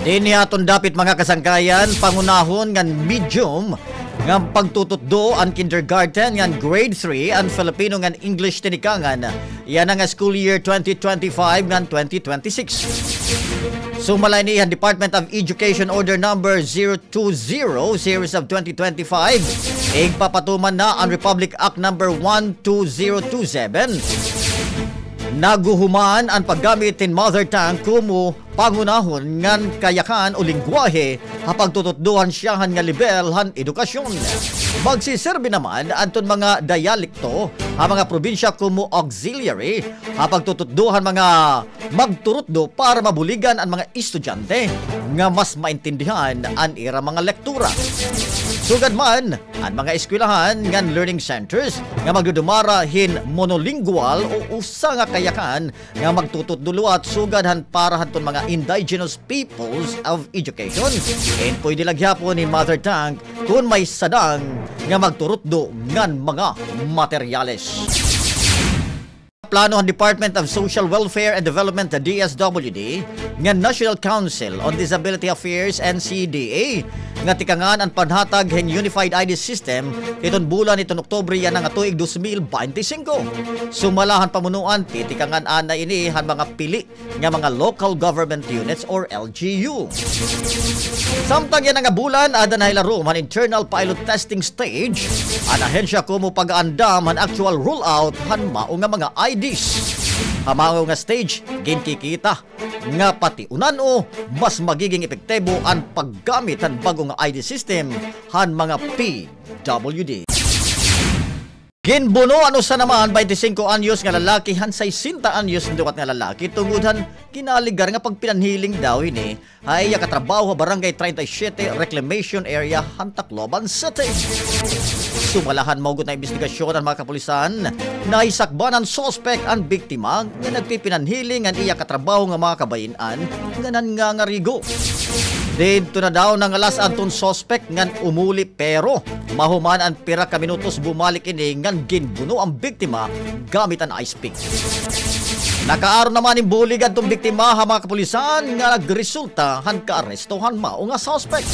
Dinihaton dapit mga kasangkayan, pangunahon ngan medium nga pagtututdo ang kindergarten ngan grade 3 ang Filipino ngan English tinikangan. Yan ang school year 2025 ngan 2026. Sumalay ni ang Department of Education Order Number 020 Series of 2025. Igpapatuman na ang Republic Act Number 12027. Naguhuman ang paggamit in mother tongue kumo pangunahon ngan kayakan o lingwahe hapag tututduhan siyahan nga level han edukasyon. Magsiserbi naman anton mga dialekto ang mga probinsya kumo auxiliary hapag tututduhan mga magturutdo para mabuligan ang mga estudyante nga mas maintindihan ang ira mga lektura. Sugad man ang mga eskwelahan ngan learning centers nga magdudumara hin monolingual o usa nga kayakan nga magtututduluat sugadhan para hanton mga indigenous peoples of education. And pwede lagyapon in mother tongue kung may sadang nga magturutdo ngan mga materyales. Plano ang Department of Social Welfare and Development DSWD nga National Council on Disability Affairs NCDA nga tikangan ang panhatag hen Unified ID System iton bulan iton Oktubre yan nga tuig 2025. Sumalahan pamunuan titikangan ana ini han mga pili nga mga local government units or LGU. Samtang yan nga bulan ada na hilaro man internal pilot testing stage an ahensya kumo pag-aandam han actual rollout han mao nga mga IDs. Hamao nga stage ginkikita nga pati unan o mas magiging epektibo ang paggamit han bagong ID system han mga PWD. Ginbuno ano sa naman 25 anyos nga lalaki han 60 anyos dukat nga lalaki tungod han kinaligar nga pagpinanhiling daw ini ay katrabaho barangay 37 Reclamation Area han Tacloban City. Sumalahan maugot na investigasyon ang mga kapulisan na isakban ang sospek ang biktima nga nagpipinanhiling ang iya katrabaho nga mga kabayinan nga nangangarigo. Dito na daw nang alas anton sospek ngan umuli pero mahuman ang pira ka minutos bumalik ini ngan ginbuno ang biktima gamit ang ice pick. Nakaaro naman yung bulig atong biktima ha mga kapulisan nga nagresulta han kaarestohan mao nga suspect.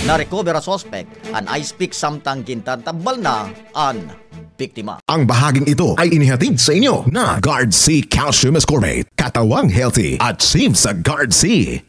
Na-recover ang suspect an ice pick samtang gintantabal na ang biktima. Ang bahaging ito ay inihatid sa inyo na Guard C Calcium Ascorbate. Katawang healthy at safe sa Guard C.